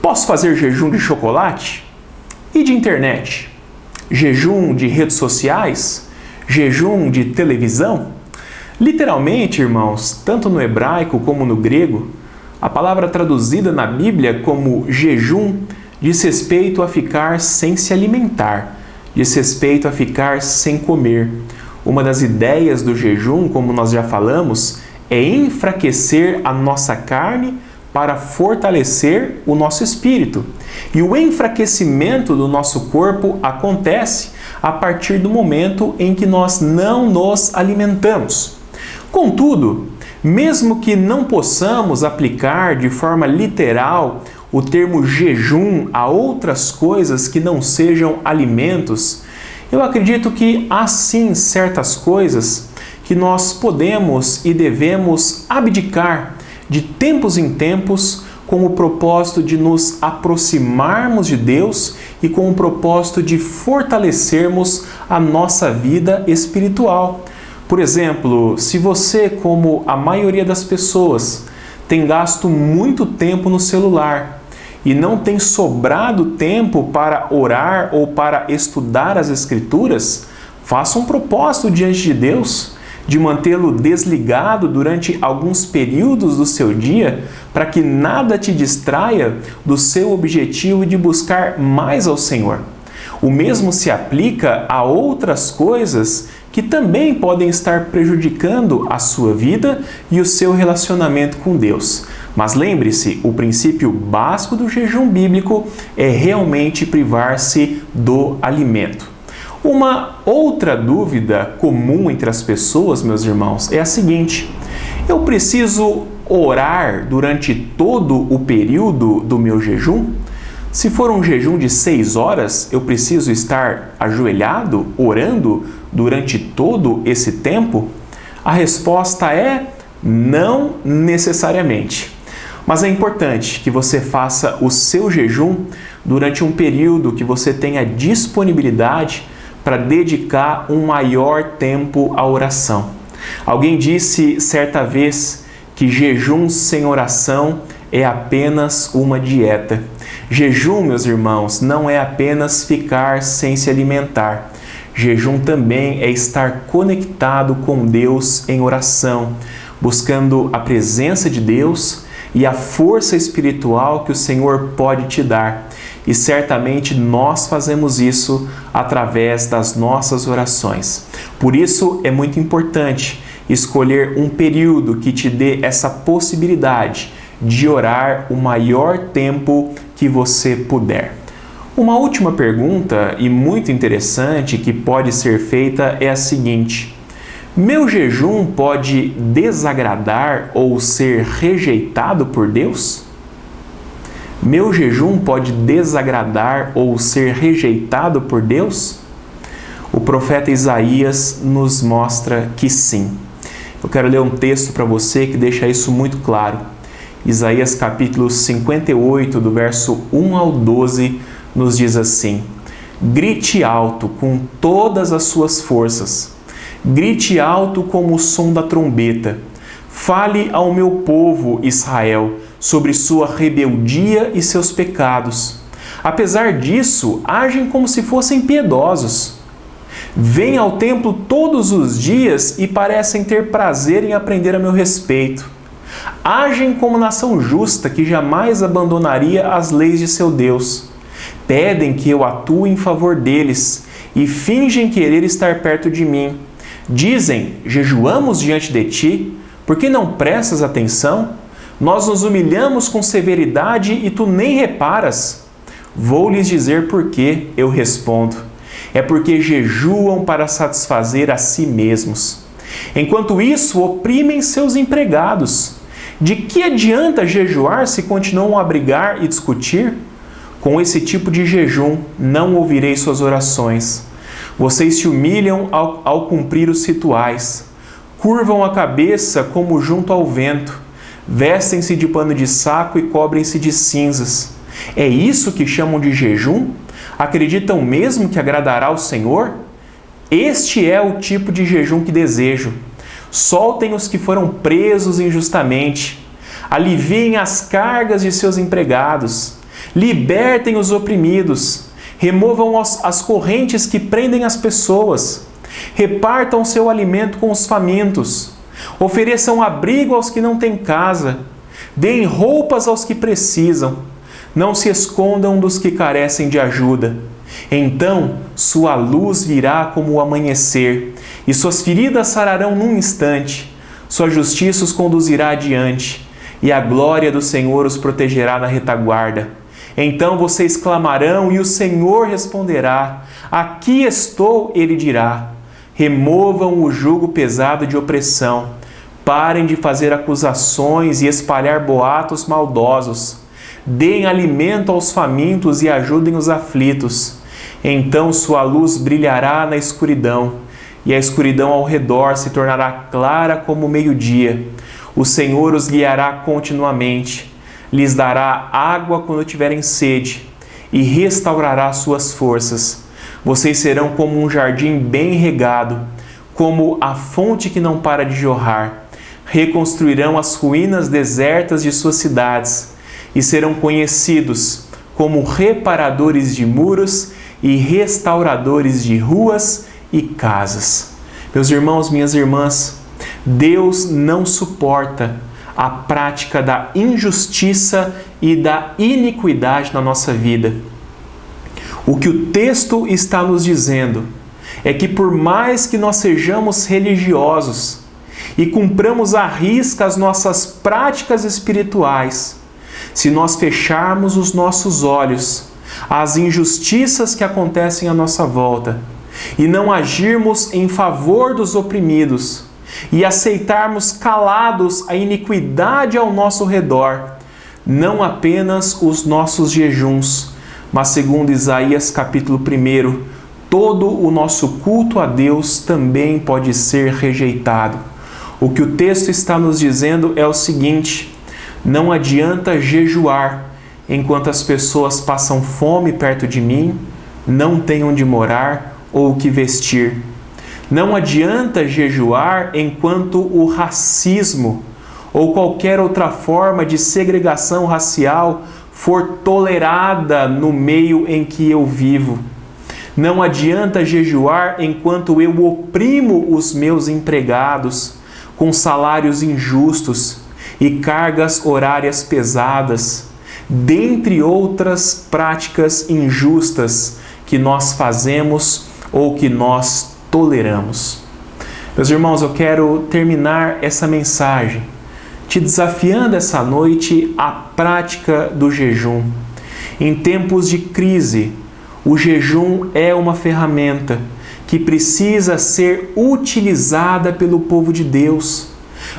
Posso fazer jejum de chocolate? E de internet? Jejum de redes sociais? Jejum de televisão? Literalmente, irmãos, tanto no hebraico como no grego, a palavra traduzida na Bíblia como jejum diz respeito a ficar sem se alimentar, diz respeito a ficar sem comer. Uma das ideias do jejum, como nós já falamos, é enfraquecer a nossa carne para fortalecer o nosso espírito. E o enfraquecimento do nosso corpo acontece a partir do momento em que nós não nos alimentamos. Contudo, mesmo que não possamos aplicar de forma literal o termo jejum a outras coisas que não sejam alimentos, eu acredito que há sim certas coisas que nós podemos e devemos abdicar de tempos em tempos com o propósito de nos aproximarmos de Deus e com o propósito de fortalecermos a nossa vida espiritual. Por exemplo, se você, como a maioria das pessoas, tem gasto muito tempo no celular e não tem sobrado tempo para orar ou para estudar as Escrituras, faça um propósito diante de Deus de mantê-lo desligado durante alguns períodos do seu dia para que nada te distraia do seu objetivo de buscar mais ao Senhor. O mesmo se aplica a outras coisas que também podem estar prejudicando a sua vida e o seu relacionamento com Deus. Mas lembre-se, o princípio básico do jejum bíblico é realmente privar-se do alimento. Uma outra dúvida comum entre as pessoas, meus irmãos, é a seguinte: eu preciso orar durante todo o período do meu jejum? Se for um jejum de 6 horas, eu preciso estar ajoelhado, orando durante todo esse tempo? A resposta é não necessariamente. Mas é importante que você faça o seu jejum durante um período que você tenha disponibilidade para dedicar um maior tempo à oração. Alguém disse certa vez que jejum sem oração é apenas uma dieta. Jejum, meus irmãos, não é apenas ficar sem se alimentar. Jejum também é estar conectado com Deus em oração, buscando a presença de Deus e a força espiritual que o Senhor pode te dar. E certamente nós fazemos isso através das nossas orações. Por isso é muito importante escolher um período que te dê essa possibilidade de orar o maior tempo que você puder. Uma última pergunta e muito interessante que pode ser feita é a seguinte: meu jejum pode desagradar ou ser rejeitado por Deus? Meu jejum pode desagradar ou ser rejeitado por Deus? O profeta Isaías nos mostra que sim. Eu quero ler um texto para você que deixa isso muito claro. Isaías capítulo 58, do verso 1 ao 12, nos diz assim: grite alto com todas as suas forças. Grite alto como o som da trombeta. Fale ao meu povo Israel sobre sua rebeldia e seus pecados. Apesar disso, agem como se fossem piedosos. Vêm ao templo todos os dias e parecem ter prazer em aprender a meu respeito. Agem como nação justa que jamais abandonaria as leis de seu Deus. Pedem que eu atue em favor deles e fingem querer estar perto de mim. Dizem: jejuamos diante de ti, por que não prestas atenção? Nós nos humilhamos com severidade e tu nem reparas. Vou lhes dizer por quê, eu respondo. É porque jejuam para satisfazer a si mesmos. Enquanto isso, oprimem seus empregados. De que adianta jejuar se continuam a brigar e discutir? Com esse tipo de jejum, não ouvirei suas orações. Vocês se humilham ao cumprir os rituais. Curvam a cabeça como junto ao vento. Vestem-se de pano de saco e cobrem-se de cinzas. É isso que chamam de jejum? Acreditam mesmo que agradará ao Senhor? Este é o tipo de jejum que desejo. Soltem os que foram presos injustamente. Aliviem as cargas de seus empregados. Libertem os oprimidos. Removam as correntes que prendem as pessoas. Repartam seu alimento com os famintos. Ofereçam abrigo aos que não têm casa. Deem roupas aos que precisam. Não se escondam dos que carecem de ajuda. Então sua luz virá como o amanhecer, e suas feridas sararão num instante. Sua justiça os conduzirá adiante, e a glória do Senhor os protegerá na retaguarda. Então vocês clamarão e o Senhor responderá. Aqui estou, ele dirá. Removam o jugo pesado de opressão. Parem de fazer acusações e espalhar boatos maldosos. Deem alimento aos famintos e ajudem os aflitos. Então sua luz brilhará na escuridão, e a escuridão ao redor se tornará clara como o meio-dia. O Senhor os guiará continuamente, lhes dará água quando tiverem sede, e restaurará suas forças. Vocês serão como um jardim bem regado, como a fonte que não para de jorrar. Reconstruirão as ruínas desertas de suas cidades, e serão conhecidos como reparadores de muros e restauradores de ruas e casas. Meus irmãos, minhas irmãs, Deus não suporta a prática da injustiça e da iniquidade na nossa vida. O que o texto está nos dizendo é que por mais que nós sejamos religiosos e cumpramos à risca as nossas práticas espirituais, se nós fecharmos os nossos olhos às injustiças que acontecem à nossa volta e não agirmos em favor dos oprimidos e aceitarmos calados a iniquidade ao nosso redor, não apenas os nossos jejuns, mas segundo Isaías capítulo 1, todo o nosso culto a Deus também pode ser rejeitado. O que o texto está nos dizendo é o seguinte: Não adianta jejuar enquanto as pessoas passam fome perto de mim, não têm onde morar ou o que vestir. Não adianta jejuar enquanto o racismo ou qualquer outra forma de segregação racial for tolerada no meio em que eu vivo. Não adianta jejuar enquanto eu oprimo os meus empregados com salários injustos e cargas horárias pesadas, dentre outras práticas injustas que nós fazemos ou que nós toleramos. Meus irmãos, eu quero terminar essa mensagem te desafiando essa noite à prática do jejum. Em tempos de crise, o jejum é uma ferramenta que precisa ser utilizada pelo povo de Deus.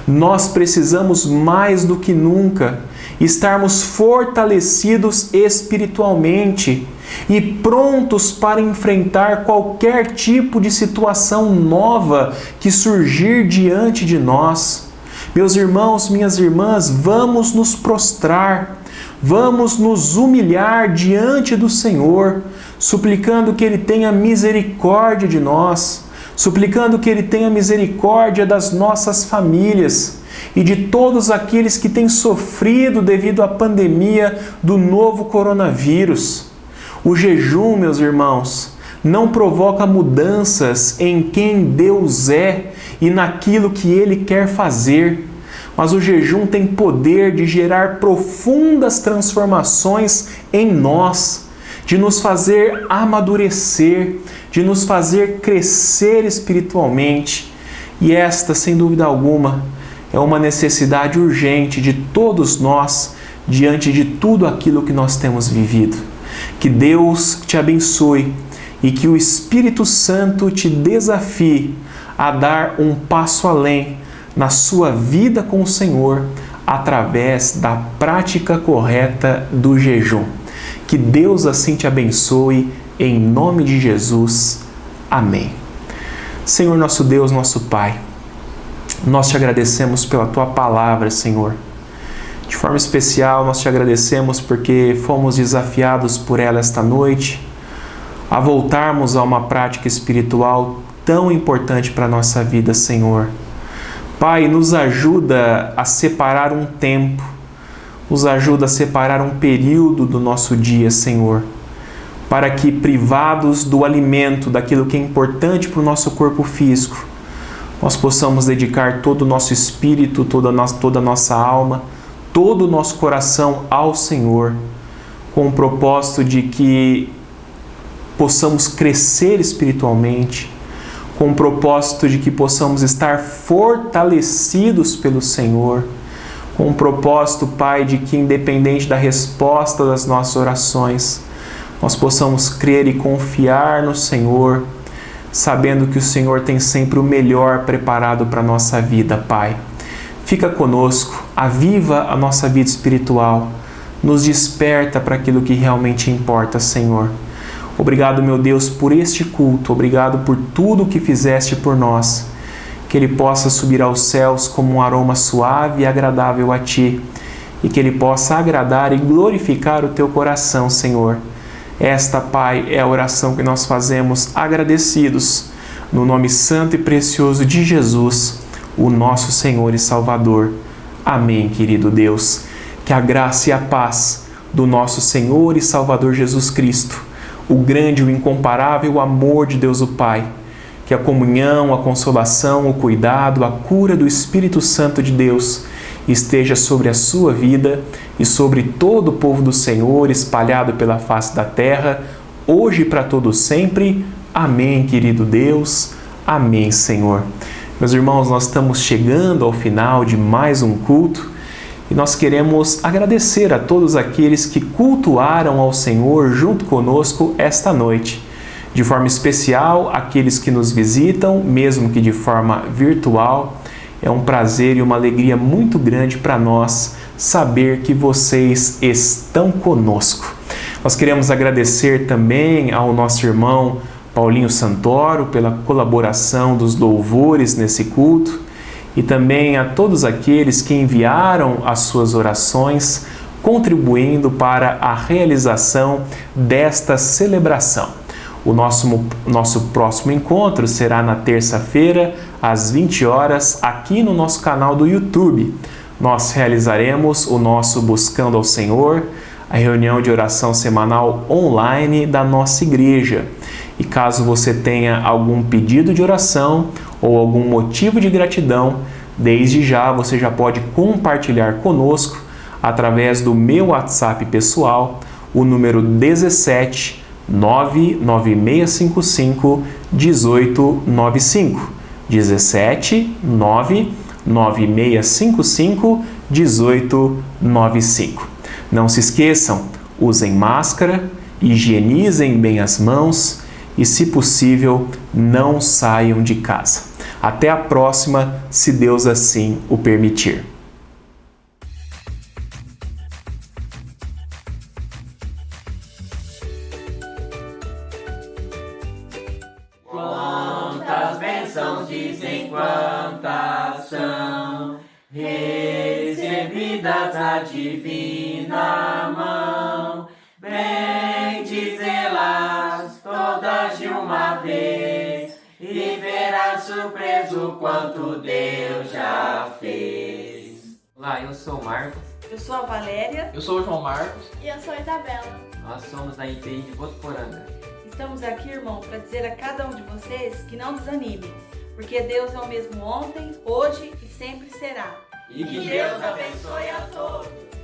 Nós precisamos mais do que nunca estarmos fortalecidos espiritualmente e prontos para enfrentar qualquer tipo de situação nova que surgir diante de nós. Meus irmãos, minhas irmãs, vamos nos prostrar, vamos nos humilhar diante do Senhor, suplicando que Ele tenha misericórdia de nós, suplicando que Ele tenha misericórdia das nossas famílias e de todos aqueles que têm sofrido devido à pandemia do novo coronavírus. O jejum, meus irmãos, não provoca mudanças em quem Deus é e naquilo que Ele quer fazer, mas o jejum tem poder de gerar profundas transformações em nós, de nos fazer amadurecer, de nos fazer crescer espiritualmente. E esta, sem dúvida alguma, é uma necessidade urgente de todos nós diante de tudo aquilo que nós temos vivido. Que Deus te abençoe e que o Espírito Santo te desafie a dar um passo além na sua vida com o Senhor através da prática correta do jejum. Que Deus assim te abençoe, em nome de Jesus. Amém. Senhor nosso Deus, nosso Pai, nós te agradecemos pela Tua palavra, Senhor. De forma especial, nós te agradecemos porque fomos desafiados por ela esta noite a voltarmos a uma prática espiritual tão importante para a nossa vida, Senhor. Pai, nos ajuda a separar um tempo, nos ajuda a separar um período do nosso dia, Senhor, para que, privados do alimento, daquilo que é importante para o nosso corpo físico, nós possamos dedicar todo o nosso espírito, toda a nossa alma, todo o nosso coração ao Senhor, com o propósito de que possamos crescer espiritualmente, com o propósito de que possamos estar fortalecidos pelo Senhor, com o propósito, Pai, de que, independente da resposta das nossas orações, nós possamos crer e confiar no Senhor, sabendo que o Senhor tem sempre o melhor preparado para a nossa vida, Pai. Fica conosco, aviva a nossa vida espiritual, nos desperta para aquilo que realmente importa, Senhor. Obrigado, meu Deus, por este culto, obrigado por tudo o que fizeste por nós, que ele possa subir aos céus como um aroma suave e agradável a Ti, e que ele possa agradar e glorificar o Teu coração, Senhor. Esta, Pai, é a oração que nós fazemos agradecidos, no nome santo e precioso de Jesus, o nosso Senhor e Salvador. Amém, querido Deus. Que a graça e a paz do nosso Senhor e Salvador Jesus Cristo, o grande e o incomparável amor de Deus o Pai, que a comunhão, a consolação, o cuidado, a cura do Espírito Santo de Deus esteja sobre a sua vida e sobre todo o povo do Senhor espalhado pela face da terra, hoje e para todos sempre. Amém, querido Deus. Amém, Senhor. Meus irmãos, nós estamos chegando ao final de mais um culto e nós queremos agradecer a todos aqueles que cultuaram ao Senhor junto conosco esta noite. De forma especial, aqueles que nos visitam, mesmo que de forma virtual. É um prazer e uma alegria muito grande para nós saber que vocês estão conosco. Nós queremos agradecer também ao nosso irmão Paulinho Santoro pela colaboração dos louvores nesse culto e também a todos aqueles que enviaram as suas orações, contribuindo para a realização desta celebração. O nosso próximo encontro será na terça-feira, às 20 horas, aqui no nosso canal do YouTube. Nós realizaremos o nosso Buscando ao Senhor, a reunião de oração semanal online da nossa igreja. E caso você tenha algum pedido de oração ou algum motivo de gratidão, desde já você já pode compartilhar conosco através do meu WhatsApp pessoal, o número 17 99655 1895. 17 99655 1895. Não se esqueçam, usem máscara, higienizem bem as mãos e, se possível, não saiam de casa. Até a próxima, se Deus assim o permitir. Quantas bênçãos dizem quantas são recebidas da divina mão, bendizê-las todas de uma vez e verás surpreso quanto Deus já fez. Olá, eu sou o Marcos. Eu sou a Valéria. Eu sou o João Marcos. E eu sou a Isabela. Nós somos da IPI de Votuporanga. Estamos aqui, irmão, para dizer a cada um de vocês que não desanime, porque Deus é o mesmo ontem, hoje e sempre será. E que Deus abençoe a todos.